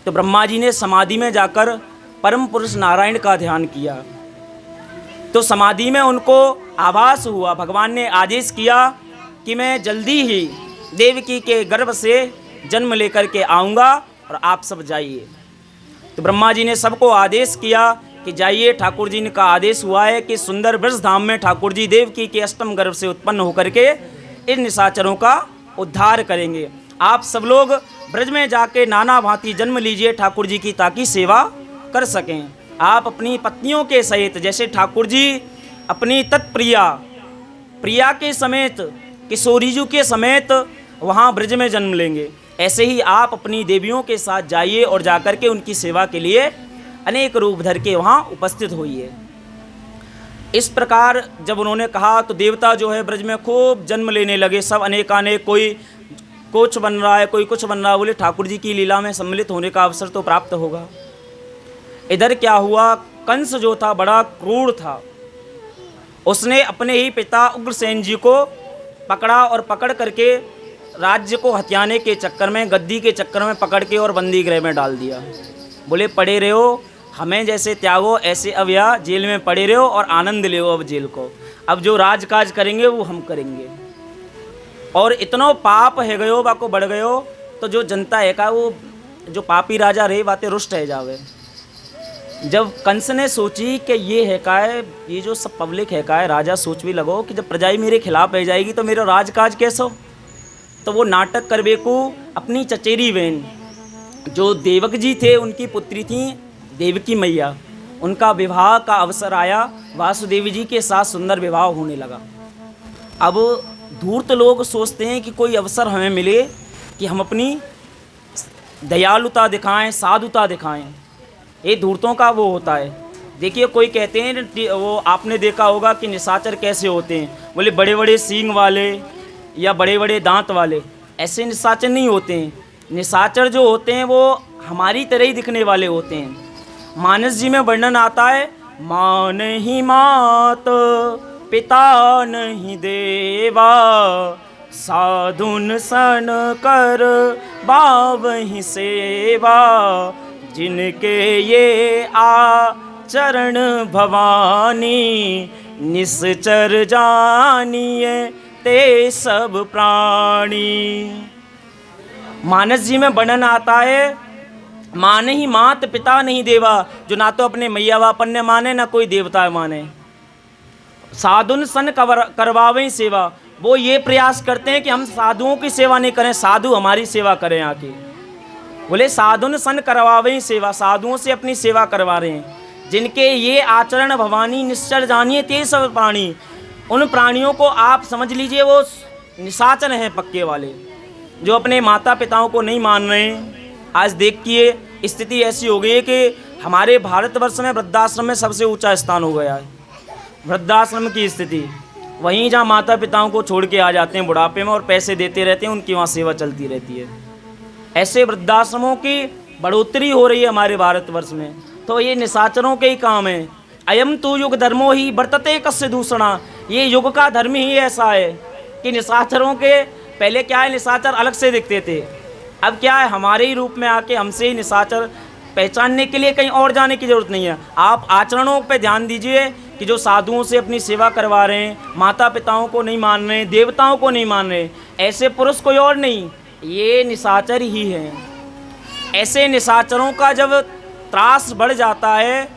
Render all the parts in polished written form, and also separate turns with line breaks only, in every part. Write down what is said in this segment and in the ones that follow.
तो ब्रह्मा जी ने समाधि में जाकर परम पुरुष नारायण का ध्यान किया। तो समाधि में उनको आभास हुआ, भगवान ने आदेश किया कि मैं जल्दी ही देवकी के गर्भ से जन्म लेकर के आऊँगा और आप सब जाइए। तो ब्रह्मा जी ने सबको आदेश किया कि जाइए। ठाकुर जी का आदेश हुआ है कि सुंदर ब्रज धाम में ठाकुर जी देवकी के अष्टम गर्भ से उत्पन्न होकर के इन निशाचरों का उद्धार करेंगे। आप सब लोग ब्रज में जाके नाना भांति जन्म लीजिए ठाकुर जी की, ताकि सेवा कर सकें। आप अपनी पत्नियों के सहित, जैसे ठाकुर जी अपनी प्रिया के समेत, किशोरी जी के समेत वहाँ ब्रज में जन्म लेंगे, ऐसे ही आप अपनी देवियों के साथ जाइए और जाकर के उनकी सेवा के लिए अनेक रूप धर के वहाँ उपस्थित होइए। इस प्रकार जब उन्होंने कहा तो देवता जो है ब्रज में खूब जन्म लेने लगे, सब अनेकानेक, कोई कुछ बन रहा है, कोई कुछ बन रहा है। बोले ठाकुर जी की लीला में सम्मिलित होने का अवसर तो प्राप्त होगा। इधर क्या हुआ, कंस जो था बड़ा क्रूर था, उसने अपने ही पिता उग्रसेन जी को पकड़ा और पकड़ करके राज्य को हथियाने के चक्कर में, गद्दी के चक्कर में पकड़ के और बंदी गृह में डाल दिया। बोले पड़े रहो, हमें जैसे त्यागो ऐसे अब या जेल में पड़े रहो और आनंद ले अब जेल को, अब जो राजकाज करेंगे वो हम करेंगे। और इतना पाप है गयो बाको बढ़ गयो, तो जो जनता है का वो जो पापी राजा रहे बातें रुष्ट है जावे। जब कंस ने सोची कि ये है का है, ये जो सब पब्लिक है का है, राजा सोच भी लगो कि जब प्रजाई मेरे खिलाफ रह जाएगी तो मेरा राजकाज कैसे हो। तो वो नाटक करवे को अपनी चचेरी बहन जो देवक जी थे, उनकी पुत्री थी देवकी मैया, उनका विवाह का अवसर आया, वासुदेव जी के साथ सुंदर विवाह होने लगा। अब धूर्त लोग सोचते हैं कि कोई अवसर हमें मिले कि हम अपनी दयालुता दिखाएं, साधुता दिखाएं, ये धूर्तों का वो होता है। देखिए कोई कहते हैं, वो आपने देखा होगा कि निशाचर कैसे होते हैं, बोले बड़े बड़े सींग वाले या बड़े बड़े दांत वाले, ऐसे निशाचर नहीं होते हैं। निशाचर जो होते हैं वो हमारी तरह ही दिखने वाले होते हैं। मानस जी में वर्णन आता है, माँ नहीं मात पिता नहीं देवा, साधुन सन कर बावहि सेवा, जिनके ये आचरण भवानी, निश्चर जानिए ते सब प्राणी। मानस जी में वर्णन आता है, माँ नहीं मात पिता नहीं देवा, जो ना तो अपने मैया बापन ने माने ना कोई देवता माने। साधुन सन करवावें सेवा, वो ये प्रयास करते हैं कि हम साधुओं की सेवा नहीं करें, साधु हमारी सेवा करें आके। बोले साधुन सन करवावें सेवा, साधुओं से अपनी सेवा करवा रहे हैं। जिनके ये आचरण भवानी, निश्चर जानिए ते सब प्राणी, उन प्राणियों को आप समझ लीजिए वो निशाचर हैं पक्के वाले, जो अपने माता पिताओं को नहीं मान रहे हैं। आज देखिए स्थिति ऐसी हो गई है कि हमारे भारतवर्ष में वृद्धाश्रम में सबसे ऊंचा स्थान हो गया है। वृद्धाश्रम की स्थिति, वहीं जहाँ माता पिताओं को छोड़ के आ जाते हैं बुढ़ापे में और पैसे देते रहते हैं, उनकी वहाँ सेवा चलती रहती है। ऐसे वृद्धाश्रमों की बढ़ोतरी हो रही है हमारे भारतवर्ष में, तो ये निशाचरों के ही काम है। अयम तो युग धर्मो ही वर्तते कस्य दूषणा, ये युग का धर्म ही ऐसा है कि निशाचरों के पहले क्या है, निशाचर अलग से दिखते थे, अब क्या है हमारे ही रूप में आके हमसे ही निशाचर पहचानने के लिए कहीं और जाने की ज़रूरत नहीं है। आप आचरणों पे ध्यान दीजिए कि जो साधुओं से अपनी सेवा करवा रहे हैं, माता पिताओं को नहीं मान रहे, देवताओं को नहीं मान रहे, ऐसे पुरुष कोई और नहीं, ये निशाचर ही हैं। ऐसे निशाचरों का जब त्रास बढ़ जाता है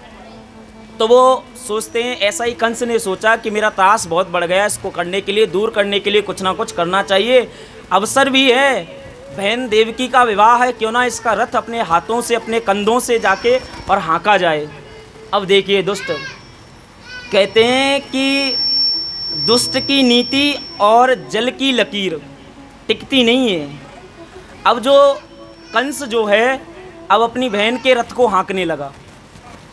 तो वो सोचते हैं, ऐसा ही कंस ने सोचा कि मेरा त्रास बहुत बढ़ गया, इसको करने के लिए, दूर करने के लिए कुछ ना कुछ करना चाहिए। अवसर भी है, बहन देवकी का विवाह है, क्यों ना इसका रथ अपने हाथों से, अपने कंधों से जाके और हाँका जाए। अब देखिए दुष्ट कहते हैं कि दुष्ट की नीति और जल की लकीर टिकती नहीं है। अब जो कंस जो है अब अपनी बहन के रथ को हाँकने लगा।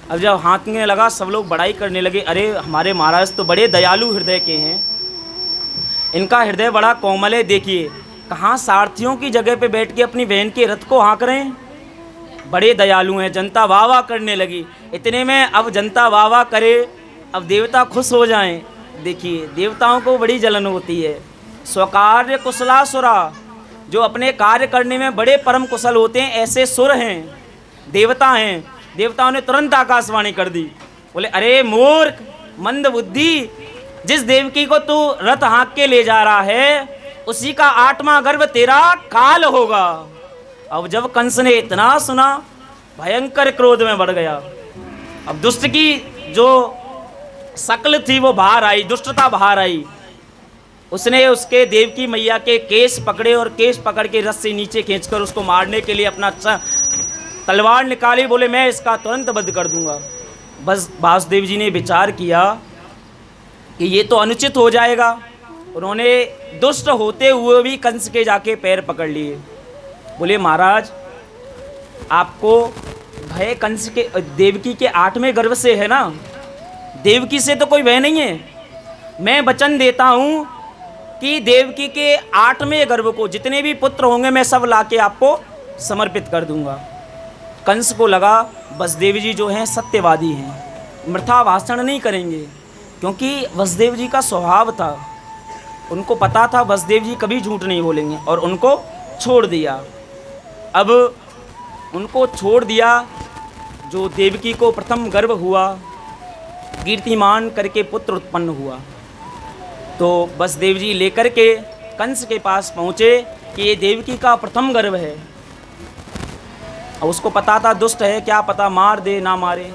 अब जब हाँकने लगा सब लोग बड़ाई करने लगे, अरे हमारे महाराज तो बड़े दयालु हृदय के हैं, इनका हृदय बड़ा कोमल है, देखिए कहाँ सारथियों की जगह पे बैठ के अपनी बहन के रथ को हाँक रहे हैं, बड़े दयालु हैं। जनता वाह वाह करने लगी। इतने में अब जनता वाह वाह करे, अब देवता खुश हो जाएं। देखिए देवताओं को बड़ी जलन होती है। स्वकार्य कुशलासुरा, जो अपने कार्य करने में बड़े परम कुशल होते हैं, ऐसे सुर हैं देवता हैं, देवताओं ने तुरंत आकाशवाणी कर दी। बोले अरे मूर्ख मंद बुद्धि, जिस देवकी को तू रथ हाँक के ले जा रहा है उसी का 8वां गर्भ तेरा काल होगा। अब जब कंस ने इतना सुना भयंकर क्रोध में बढ़ गया। अब दुष्ट की जो शक्ल थी वो बाहर आई, दुष्टता बाहर आई। उसने उसके देवकी मैया के केस पकड़े और केस पकड़ के रथ से नीचे खींचकर उसको मारने के लिए अपना तलवार निकाली। बोले मैं इसका तुरंत वध कर दूंगा। बस वासुदेव जी ने विचार किया कि ये तो अनुचित हो जाएगा। उन्होंने दुष्ट होते हुए भी कंस के जाके पैर पकड़ लिए। बोले महाराज आपको भय कंस के देवकी के 8वें गर्भ से है ना, देवकी से तो कोई भय नहीं है। मैं वचन देता हूँ कि देवकी के 8वें गर्भ को जितने भी पुत्र होंगे मैं सब लाके आपको समर्पित कर दूंगा। कंस को लगा वसुदेव जी जो हैं सत्यवादी हैं, मृथा भाषण नहीं करेंगे, क्योंकि वसुदेव जी का स्वभाव था, उनको पता था वसुदेव जी कभी झूठ नहीं बोलेंगे और उनको छोड़ दिया। अब उनको छोड़ दिया। जो देवकी को प्रथम गर्भ हुआ, कीर्तिमान करके पुत्र उत्पन्न हुआ, तो वसुदेव जी लेकर के कंस के पास पहुँचे कि ये देवकी का प्रथम गर्भ है। और उसको पता था दुष्ट है, क्या पता मार दे ना मारे।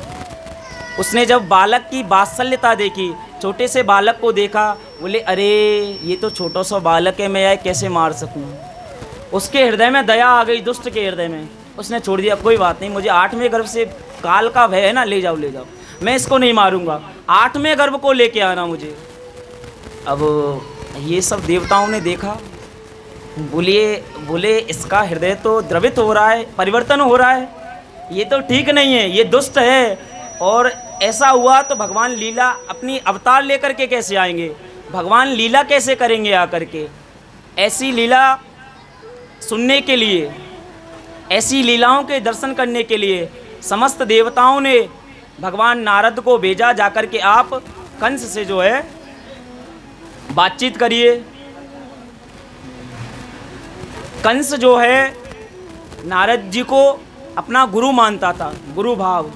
उसने जब बालक की वात्सल्यता देखी, छोटे से बालक को देखा, बोले अरे ये तो छोटा सा बालक है, मैं यह कैसे मार सकूं। उसके हृदय में दया आ गई, दुष्ट के हृदय में। उसने छोड़ दिया, कोई बात नहीं, मुझे 8वें गर्भ से काल का भय है ना, ले जाओ ले जाओ, मैं इसको नहीं मारूंगा, 8वें गर्भ को लेके आना मुझे। अब ये सब देवताओं ने देखा, बोले इसका हृदय तो द्रवित हो रहा है, परिवर्तन हो रहा है, ये तो ठीक नहीं है, ये दुष्ट है। और ऐसा हुआ तो भगवान लीला अपनी अवतार लेकर के कैसे आएंगे, भगवान लीला कैसे करेंगे आकर के। ऐसी लीला सुनने के लिए, ऐसी लीलाओं के दर्शन करने के लिए समस्त देवताओं ने भगवान नारद को भेजा, जाकर के आप कंस से जो है बातचीत करिए। कंस जो है नारद जी को अपना गुरु मानता था, गुरु भाव।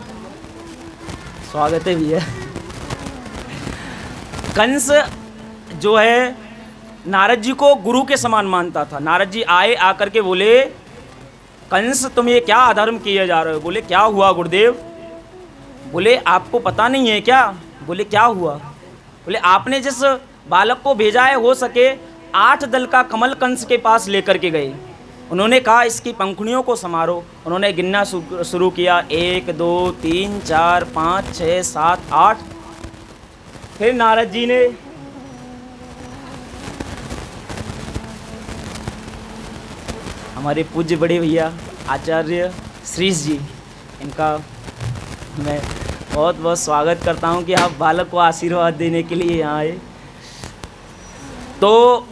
स्वागत है भैया। कंस जो है नारद जी को गुरु के समान मानता था। नारद जी आए, आकर के बोले कंस तुम ये क्या अधर्म किए जा रहे हो। बोले क्या हुआ गुरुदेव। बोले आपको पता नहीं है क्या। बोले क्या हुआ। बोले आपने जिस बालक को भेजा है, हो सके 8 दल का कमल कंस के पास लेकर के गए। उन्होंने कहा इसकी पंखुड़ियों को समारो। उन्होंने गिनना शुरू किया, 1 2 3 4 5 6 7 8। फिर नारद जी ने हमारे पूज्य बड़े भैया आचार्य श्रीश जी, इनका मैं बहुत बहुत स्वागत करता हूं कि आप बालक को आशीर्वाद देने के लिए यहाँ आए। तो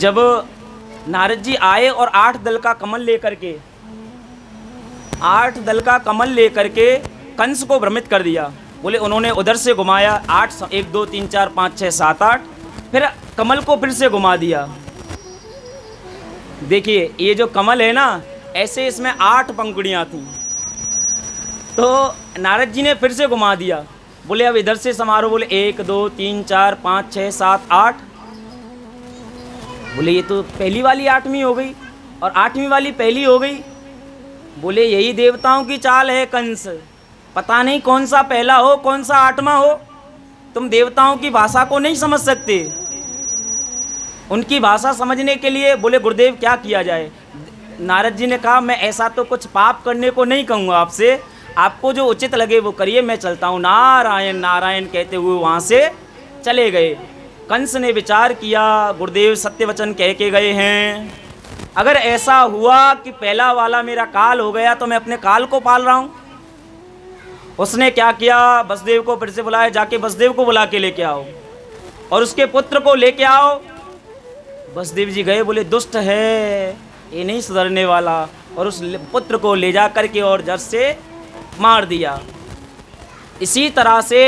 जब नारद जी आए और 8 दल का कमल लेकर के, 8 दल का कमल लेकर के कंस को भ्रमित कर दिया। बोले उन्होंने उधर से घुमाया 8 1 2 3 4 5 6 7 8, फिर कमल को फिर से घुमा दिया। देखिए ये जो कमल है ना, ऐसे इसमें 8 पंखुड़ियाँ थीं। तो नारद जी ने फिर से घुमा दिया। बोले अब इधर से समारोह। बोले 1 2 3 4 5 6 7 8। बोले ये तो पहली वाली 8वीं हो गई और 8वीं वाली पहली हो गई। बोले यही देवताओं की चाल है कंस, पता नहीं कौन सा पहला हो कौन सा 8वां हो। तुम देवताओं की भाषा को नहीं समझ सकते। उनकी भाषा समझने के लिए बोले गुरुदेव क्या किया जाए। नारद जी ने कहा मैं ऐसा तो कुछ पाप करने को नहीं कहूँगा आपसे, आपको जो उचित लगे वो करिए, मैं चलता हूँ। नारायण नारायण कहते हुए वहाँ से चले गए। कंस ने विचार किया गुरुदेव सत्य वचन कह के गए हैं, अगर ऐसा हुआ कि पहला वाला मेरा काल हो गया तो मैं अपने काल को पाल रहा हूँ। उसने क्या किया, वसुदेव को फिर से बुलाया, जाके वसुदेव को बुला के लेके आओ और उसके पुत्र को लेके आओ। वसुदेव जी गए, बोले दुष्ट है ये नहीं सुधरने वाला, और उस पुत्र को ले जा करके और जड़ से मार दिया। इसी तरह से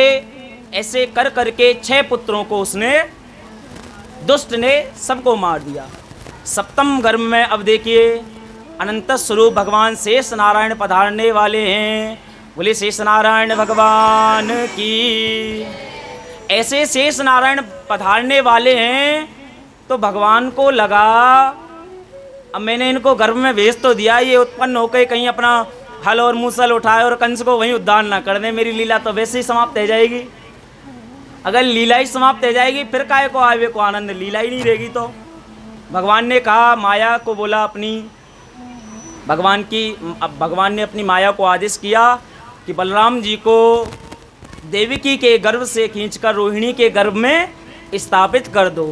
ऐसे कर करके 6 पुत्रों को उसने, दुष्ट ने सबको मार दिया। 7वें गर्भ में अब देखिए अनंत स्वरूप भगवान शेष नारायण पधारने वाले हैं। बोले शेष नारायण भगवान की। ऐसे शेष नारायण पधारने वाले हैं तो भगवान को लगा अब मैंने इनको गर्भ में भेज तो दिया, ये उत्पन्न होकर कहीं अपना हल और मूसल उठाए और कंस को वहीं उद्धार ना कर दे, मेरी लीला तो वैसे ही समाप्त हो जाएगी। अगर लीला ही समाप्त हो जाएगी फिर काहे को आवे को आनंद, लीला ही नहीं रहेगी। तो भगवान ने कहा, माया को बोला अपनी, भगवान ने अपनी माया को आदेश किया कि बलराम जी को देवकी के गर्भ से खींचकर रोहिणी के गर्भ में स्थापित कर दो।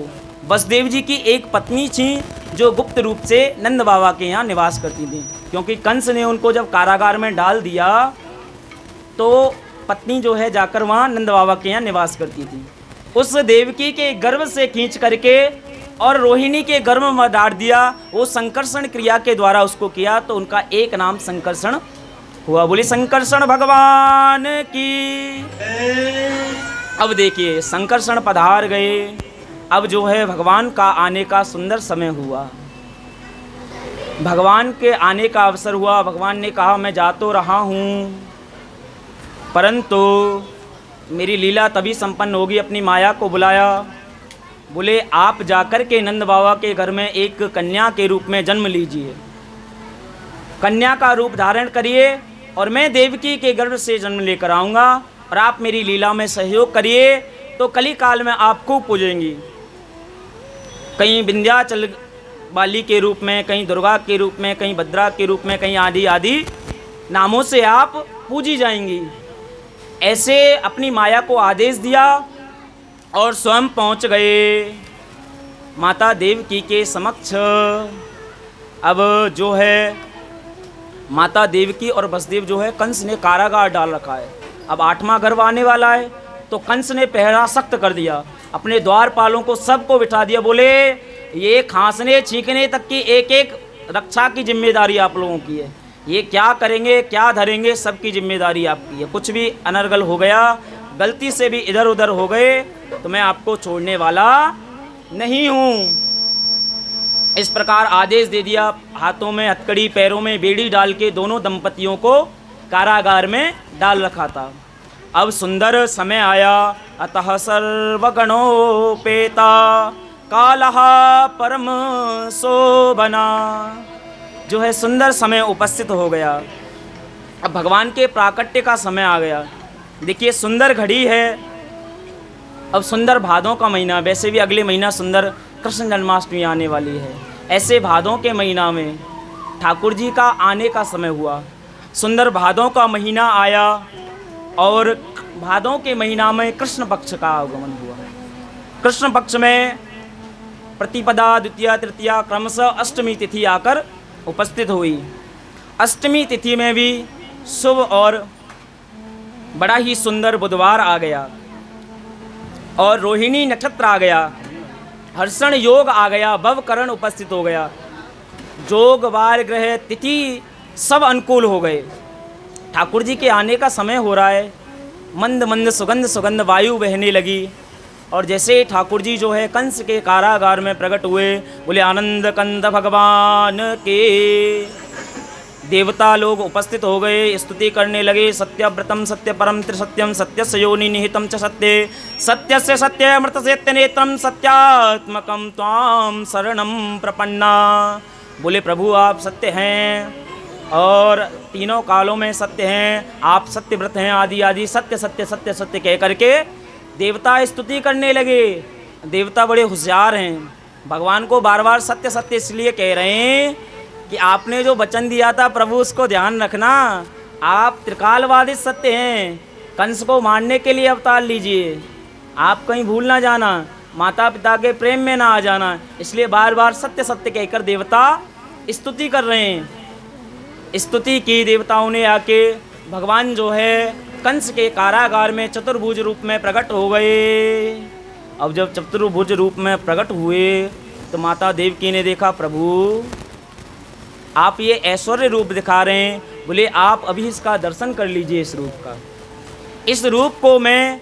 वसुदेव जी की एक पत्नी थी जो गुप्त रूप से नंद बाबा के यहाँ निवास करती थी, क्योंकि कंस ने उनको जब कारागार में डाल दिया तो पत्नी जो है जाकर वहाँ नंद बाबा के यहाँ निवास करती थी। उस देवकी के गर्भ से खींच करके और रोहिणी के गर्भ में डाल दिया। वो संकर्षण क्रिया के द्वारा उसको किया तो उनका एक नाम संकर्षण हुआ। बोले संकर्षण भगवान की। अब देखिए संकर्षण पधार गए। अब जो है भगवान का आने का सुंदर समय हुआ, भगवान के आने का अवसर हुआ। भगवान ने कहा मैं जा तो रहा हूँ परंतु मेरी लीला तभी संपन्न होगी। अपनी माया को बुलाया, बोले आप जाकर के नंद बाबा के घर में एक कन्या के रूप में जन्म लीजिए, कन्या का रूप धारण करिए और मैं देवकी के गर्भ से जन्म लेकर आऊँगा और आप मेरी लीला में सहयोग करिए तो कली काल में आपको पूजेंगी। कहीं विंध्याचल वाली के रूप में, कहीं दुर्गा के रूप में, कहीं भद्रा के रूप में, कहीं आदि आदि नामों से आप पूजी जाएंगी। ऐसे अपनी माया को आदेश दिया और स्वयं पहुंच गए माता देवकी के समक्ष। अब जो है माता देवकी और वसुदेव जो है कंस ने कारागार डाल रखा है। अब 8वां गर्भ आने वाला है तो कंस ने पहरा सख्त कर दिया, अपने द्वारपालों को सबको बिठा दिया। बोले ये खांसने छींकने तक की एक एक रक्षा की जिम्मेदारी आप लोगों की है, ये क्या करेंगे क्या धरेंगे सबकी जिम्मेदारी आपकी है। कुछ भी अनर्गल हो गया, गलती से भी इधर उधर हो गए तो मैं आपको छोड़ने वाला नहीं हूँ। इस प्रकार आदेश दे दिया। हाथों में हथकड़ी पैरों में बेड़ी डाल के दोनों दंपतियों को कारागार में डाल रखा था। अब सुंदर समय आया। अतः सर्वगणोपेता कालः परम शोभना। जो है सुंदर समय उपस्थित हो गया। अब भगवान के प्राकट्य का समय आ गया। देखिए सुंदर घड़ी है। अब सुंदर भादों का महीना, वैसे भी अगले महीना सुंदर कृष्ण जन्माष्टमी आने वाली है। ऐसे भादों के महीना में ठाकुर जी का आने का समय हुआ। सुंदर भादों का महीना आया और भादों के महीना में कृष्ण पक्ष का आगमन हुआ। कृष्ण पक्ष में प्रतिपदा, द्वितीया, तृतीया क्रमशः अष्टमी तिथि आकर उपस्थित हुई। अष्टमी तिथि में भी शुभ और बड़ा ही सुंदर बुधवार आ गया और रोहिणी नक्षत्र आ गया, हर्षण योग आ गया, भवकरण उपस्थित हो गया। जोग वार ग्रह तिथि सब अनुकूल हो गए। ठाकुर जी के आने का समय हो रहा है। मंद मंद सुगंध सुगंध वायु बहने लगी और जैसे ठाकुर जी जो है कंस के कारागार में प्रकट हुए, बोले आनंद कंद भगवान के। देवता लोग उपस्थित हो गए, स्तुति करने लगे। सत्यव्रतम सत्य परम त्रिसत्यम सत्यस्य योनि निहितम च सत्ये सत्यस्य सत्य अमृत सत्य नेत्रम सत्यात्मकम त्वाम शरणम प्रपन्ना। बोले प्रभु आप सत्य हैं और तीनों कालों में सत्य हैं, आप सत्यव्रत हैं, आदि आदि सत्य सत्य सत्य सत्य कह करके देवता स्तुति करने लगे। देवता बड़े होशियार हैं, भगवान को बार बार सत्य सत्य इसलिए कह रहे हैं कि आपने जो वचन दिया था प्रभु उसको ध्यान रखना। आप त्रिकालवादी सत्य हैं, कंस को मारने के लिए अवतार लीजिए, आप कहीं भूल ना जाना, माता पिता के प्रेम में ना आ जाना। इसलिए बार बार सत्य सत्य कहकर देवता स्तुति कर रहे हैं। स्तुति की देवताओं ने आके। भगवान जो है कंस के कारागार में चतुर्भुज रूप में प्रकट हो गए। अब जब चतुर्भुज रूप में प्रकट हुए तो माता देवकी ने देखा प्रभु आप ये ऐश्वर्य रूप दिखा रहे हैं। बोले आप अभी इसका दर्शन कर लीजिए। इस रूप का, इस रूप को मैं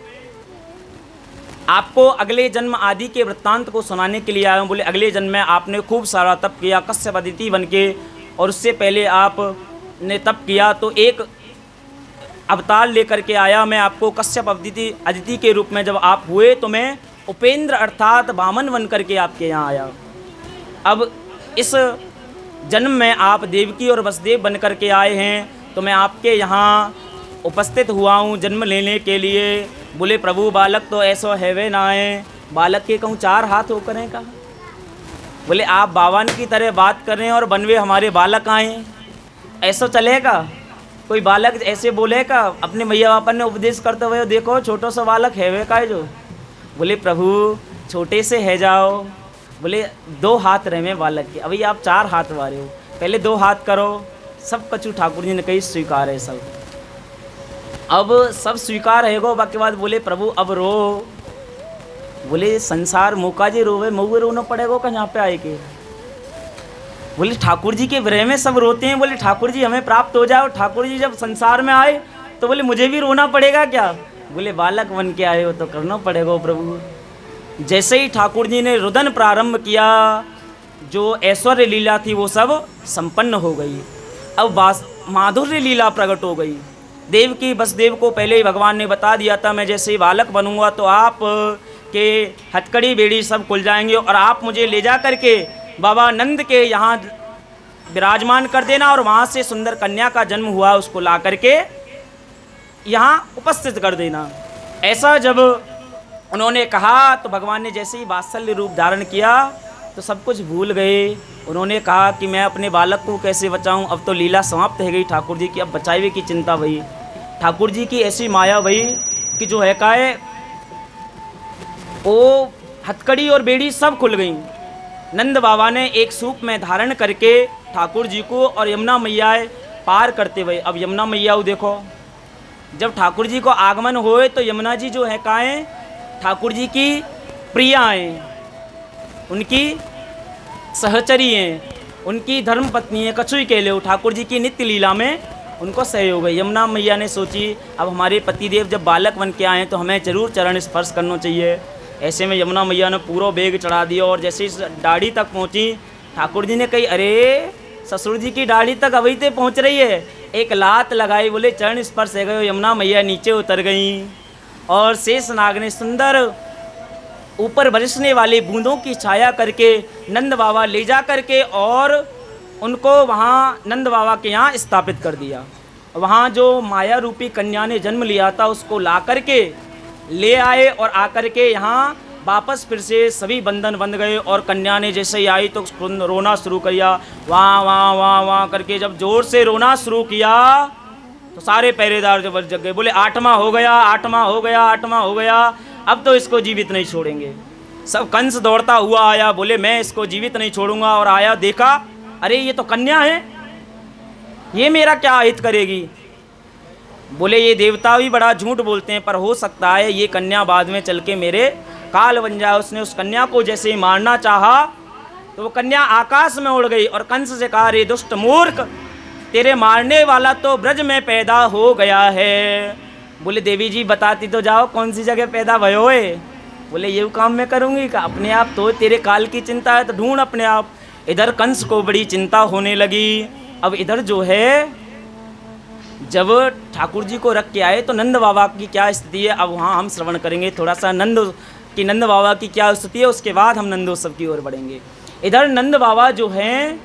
आपको अगले जन्म आदि के वृत्तांत को सुनाने के लिए आया हूँ। बोले अगले जन्म में आपने खूब सारा तप किया, कश्यप अदिति बन के और उससे पहले आपने तप किया तो एक अवतार लेकर के आया। मैं आपको कश्यप अदिति के रूप में जब आप हुए तो मैं उपेंद्र अर्थात वामन बन करके आपके यहाँ आया। अब इस जन्म में आप देवकी और वसुदेव बन करके आए हैं तो मैं आपके यहाँ उपस्थित हुआ हूँ जन्म लेने के लिए। बोले प्रभु बालक तो ऐसा है वे ना है, बालक के कहूँ 4 हाथ होकर हैं कहा। बोले आप बावन की तरह बात कर रहे हैं और बनवे हमारे बालक आए, ऐसा चलेगा? कोई बालक ऐसे बोलेगा? अपने मैया बापा ने उपदेश करते हुए देखो छोटो सा बालक है वे का है जो। बोले प्रभु छोटे से है जाओ। बोले 2 हाथ रहे में बालक के, अभी आप 4 हाथ वाले हो, पहले 2 हाथ करो। सब कछु ठाकुर जी ने कही स्वीकार है सब। अब सब स्वीकार है गो, बाकी बाद बोले प्रभु अब रो। बोले संसार मौका जी रोवे, मऊ रोना पड़ेगा कहाँ पे आए के। बोले ठाकुर जी के विरह में सब रोते हैं। बोले ठाकुर जी हमें प्राप्त हो जाओ। ठाकुर जी जब संसार में आए तो बोले मुझे भी रोना पड़ेगा क्या? बोले बालक बन के आए हो तो करना पड़ेगा प्रभु। जैसे ही ठाकुर जी ने रुदन प्रारंभ किया, जो ऐश्वर्य लीला थी वो सब संपन्न हो गई। अब माधुर्य लीला प्रकट हो गई। देवकी वसुदेव को पहले ही भगवान ने बता दिया था मैं जैसे ही बालक बनूंगा तो आप के हथकड़ी बेड़ी सब खुल जाएंगे और आप मुझे ले जा करके बाबा नंद के यहाँ विराजमान कर देना और वहाँ से सुंदर कन्या का जन्म हुआ उसको ला करके यहाँ उपस्थित कर देना। ऐसा जब उन्होंने कहा तो भगवान ने जैसे ही वात्सल्य रूप धारण किया तो सब कुछ भूल गए। उन्होंने कहा कि मैं अपने बालक को कैसे बचाऊं, अब तो लीला समाप्त हो गई ठाकुर जी की, अब बचावे की चिंता भई। ठाकुर जी की ऐसी माया भई कि जो है काए वो हथकड़ी और बेड़ी सब खुल गई। नंद बाबा ने एक सूप में धारण करके ठाकुर जी को और यमुना मैया पार करते हुए, अब यमुना मैया देखो जब ठाकुर जी को आगमन होए तो यमुना जी जो है काए ठाकुर जी की प्रिया हैं, उनकी सहचरी हैं, उनकी धर्म पत्नी है, कछु ही कह लो। ठाकुर जी की नित्य लीला में उनको सहयोग है। यमुना मैया ने सोची अब हमारे पतिदेव जब बालक बन के आए तो हमें जरूर चरण स्पर्श करना चाहिए। ऐसे में यमुना मैया ने पूरा बेग चढ़ा दिया और जैसे इस दाढ़ी तक पहुंची ठाकुर जी ने कही अरे ससुर जी की दाढ़ी तक अभी तक पहुंच रही है। एक लात लगाई, बोले चरण स्पर्श है गए। यमुना मैया नीचे उतर गई और शेषनाग ने सुंदर ऊपर बरसने वाले बूंदों की छाया करके नंद बाबा ले जा करके और उनको वहाँ नंद बाबा के यहाँ स्थापित कर दिया। वहाँ जो माया रूपी कन्या ने जन्म लिया था उसको ला करके ले आए और आकर के यहाँ वापस फिर से सभी बंधन बंध गए। और कन्या ने जैसे ही आई तो रोना शुरू किया, वहाँ वहाँ वहाँ वहाँ करके जब जोर से रोना शुरू किया तो सारे पहरेदार जब जग गए। बोले 8वां हो गया, 8वां हो गया, 8वां हो गया, अब तो इसको जीवित नहीं छोड़ेंगे। सब कंस दौड़ता हुआ आया, बोले मैं इसको जीवित नहीं छोड़ूंगा। और आया देखा अरे ये तो कन्या है, ये मेरा क्या हित करेगी। बोले ये देवता भी बड़ा झूठ बोलते हैं पर हो सकता है ये कन्या बाद में चल के मेरे काल बन जाए। उसने उस कन्या को जैसे ही मारना चाहा तो वो कन्या आकाश में उड़ गई और कंस से कहा रे दुष्ट मूर्ख, तेरे मारने वाला तो ब्रज में पैदा हो गया है। बोले देवी जी बताती तो जाओ कौन सी जगह पैदा भयो है। बोले ये काम मैं करूँगी का, अपने आप तो तेरे काल की चिंता है तो ढूंढ अपने आप। इधर कंस को बड़ी चिंता होने लगी। अब इधर जो है जब ठाकुर जी को रख के आए तो नंद बाबा की क्या स्थिति है अब वहाँ हम श्रवण करेंगे थोड़ा सा। नंद बाबा की क्या स्थिति है उसके बाद हम नंदोत्सव की ओर बढ़ेंगे। इधर नंद बाबा जो हैं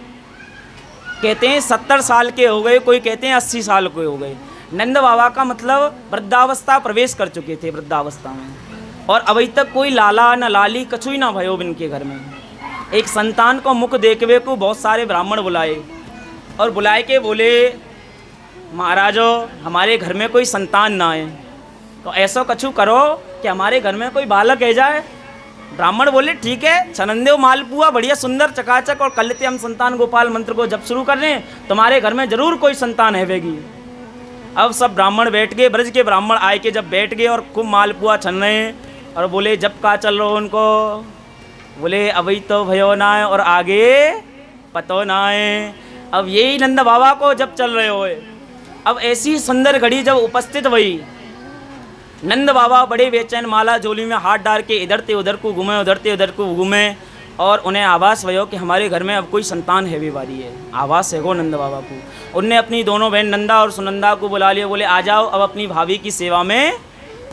कहते हैं 70 साल के हो गए, कोई कहते हैं 80 साल के हो गए। नंद बाबा का मतलब वृद्धावस्था प्रवेश कर चुके थे वृद्धावस्था में, और अभी तक कोई लाला न लाली कछु ही ना भयो इनके घर में। एक संतान को मुख देखवे को बहुत सारे ब्राह्मण बुलाए और बुलाए के बोले महाराजो हमारे घर में कोई संतान ना आए तो ऐसा कछु करो कि हमारे घर में कोई बालक है जाए। ब्राह्मण बोले ठीक है, छनंदेव मालपुआ बढ़िया सुंदर चकाचक और कल हम संतान गोपाल मंत्र को जब शुरू कर रहे हैं तुम्हारे घर में जरूर कोई संतान हैवेगी। अब सब ब्राह्मण बैठ गए, ब्रज के ब्राह्मण आए के जब बैठ गए और खूब मालपुआ छन रहे हैं और बोले जब का चल रहा हो उनको। बोले अभी तो भयो ना है और आगे पतो ना है। अब यही नंद बाबा को जब चल रहे हो। अब ऐसी सुंदर घड़ी जब उपस्थित हुई, नंद बाबा बड़े बेचैन माला झोली में हाथ डाल के इधर ते उधर को घूमे, उधर ते उधर को घूमे और उन्हें आवास भयो कि हमारे घर में अब कोई संतान है भी वाली है, आवास है वो नंद बाबा को। उनने अपनी दोनों बहन नंदा और सुनंदा को बुला लिया, बोले आ जाओ अब अपनी भाभी की सेवा में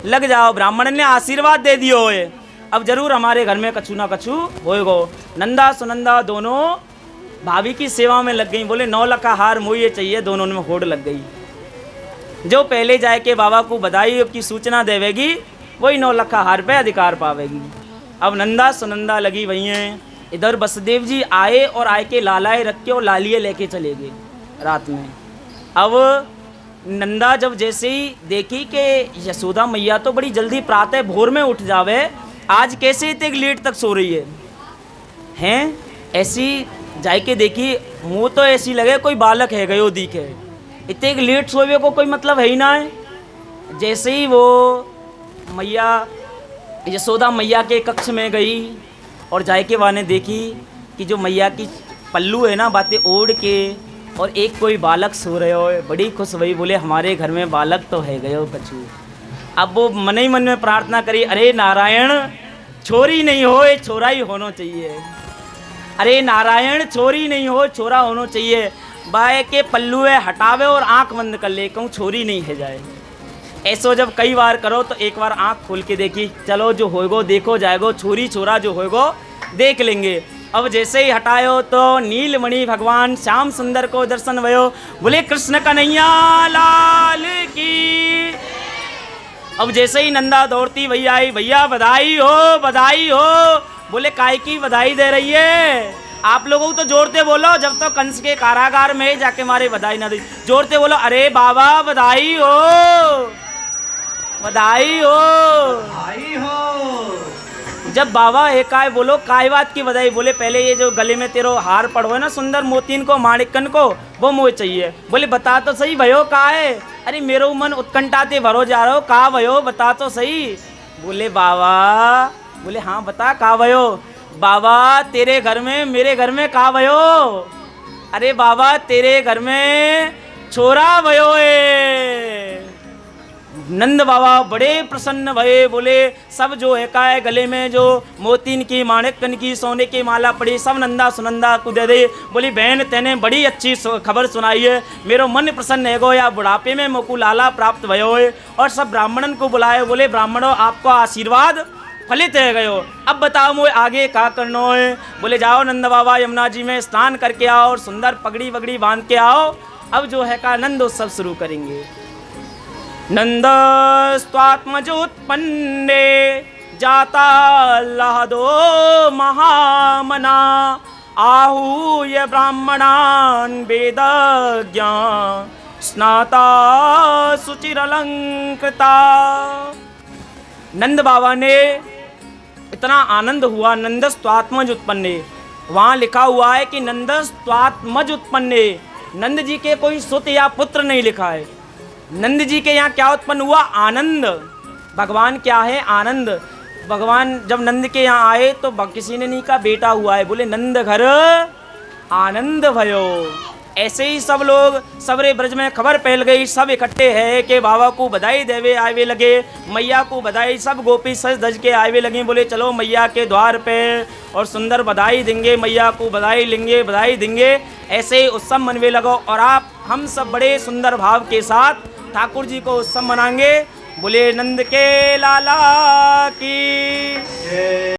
लग जाओ। ब्राह्मण ने आशीर्वाद दे दियो है, अब जरूर हमारे घर में कछु ना कछु होएगो। नंदा सुनंदा दोनों भाभी की सेवा में लग गई। बोले 9 लाख का हार मुझे चाहिए, दोनों में होड़ लग गई। जो पहले जाए के बाबा को बधाई की सूचना देवेगी वही 9 लाख का हार पे अधिकार पावेगी। अब नंदा सुनंदा लगी वही हैं। इधर वसुदेव जी आए और आए के लालाए रख के और लालिए लेके चले गए रात में। अब नंदा जब जैसे ही देखी कि यशोदा मैया तो बड़ी जल्दी प्रातः भोर में उठ जावे, आज कैसे इतने लेट तक सो रही हैं ऐसी जाए के देखी, मुँह तो ऐसी लगे कोई बालक है गयो दिखे, इतने लेट सोवे को कोई मतलब है ही ना है। जैसे ही वो मैया यशोदा मैया के कक्ष में गई और जाए के वाने देखी कि जो मैया की पल्लू है ना बातें ओढ़ के और एक कोई बालक सो रहे हो, बड़ी खुश हुई। बोले हमारे घर में बालक तो है गयो कछु। अब वो मन ही मन में प्रार्थना करी, अरे नारायण छोरी नहीं हो छोरा ही होना चाहिए, अरे नारायण छोरी नहीं हो छोरा होना चाहिए। बाय के पल्लू है हटावे और आंख बंद कर ले, कहूँ छोरी नहीं है जाए। ऐसो जब कई बार करो तो एक बार आंख खोल के देखी, चलो जो होएगो देखो जाएगो, छोरी छोरा जो होएगो देख लेंगे। अब जैसे ही हटायो तो नीलमणि भगवान श्याम सुंदर को दर्शन भयो। बोले कृष्ण कन्हैया लाल की। अब जैसे ही नंदा दौड़ती भैया आई, भैया बधाई हो बधाई हो। बोले काय की बधाई दे रही है? आप लोगों को तो जोड़ते बोलो, जब तो कंस के कारागार में जाके मारे बधाई ना दी, जोड़ते बोलो अरे बाबा बधाई हो बधाई हो
बधाई हो।
जब बाबा एकाए बोलो काय बात की बधाई? बोले पहले ये जो गले में तेरो हार पड़ो है ना सुंदर मोतीन को माणिकन को, वो मुझे चाहिए। बोले बता तो सही भयो का है? अरे मेरो मन उत्कंठाते भरो जा रहा हो, का भयो बता तो सही। बोले बाबा, बोले हाँ बता का भयो? बाबा तेरे घर में मेरे घर में का भयो? अरे बाबा तेरे घर में छोरा भयो है। नंद बाबा बड़े प्रसन्न भये। बोले सब जो है का है गले में जो मोतीन की माणिकन की सोने की माला पड़ी सब नंदा सुनंदा को दे दे। बोली बहन तेने बड़ी अच्छी खबर सुनाई है, मेरो मन प्रसन्न है गो, या बुढ़ापे में मोकू लाला प्राप्त भयो है। और सब ब्राह्मणन को बुलाए। बोले ब्राह्मणों आपको आशीर्वाद फलित है गयो, अब बताओ मुझे आगे क्या करना है? बोले जाओ नंद बाबा यमुना जी में स्नान करके आओ और सुंदर पगड़ी वगड़ी बांध के आओ, अब जो है का नंद उत्सव शुरू करेंगे। नंद स्वात्मजोत्पन्ने जाता लहदो महामना आहूय ब्राह्मणान् वेदज्ञा स्नाता सुचिरलंकृता। नंद बाबा ने इतना आनंद हुआ, नंदस्त्वात्मज उत्पन्ने, वहाँ लिखा हुआ है कि नंदस्त्वात्मज उत्पन्ने, नंद जी के कोई सुत या पुत्र नहीं लिखा है। नंद जी के यहाँ क्या उत्पन्न हुआ? आनंद। भगवान क्या है? आनंद। भगवान जब नंद के यहाँ आए तो किसी ने नहीं कहा बेटा हुआ है, बोले नंद घर आनंद भयो। ऐसे ही सब लोग सबरे ब्रज में खबर फैल गई, सब इकट्ठे है कि बाबा को बधाई देवे आवे लगे, मैया को बधाई, सब गोपी सज धज के आवे लगे। बोले चलो मैया के द्वार पे और सुंदर बधाई देंगे, मैया को बधाई लेंगे बधाई देंगे। ऐसे ही उत्सव मनवे लगो और आप हम सब बड़े सुंदर भाव के साथ ठाकुर जी को उत्सव मनाएंगे। बोले नंद के लाला की।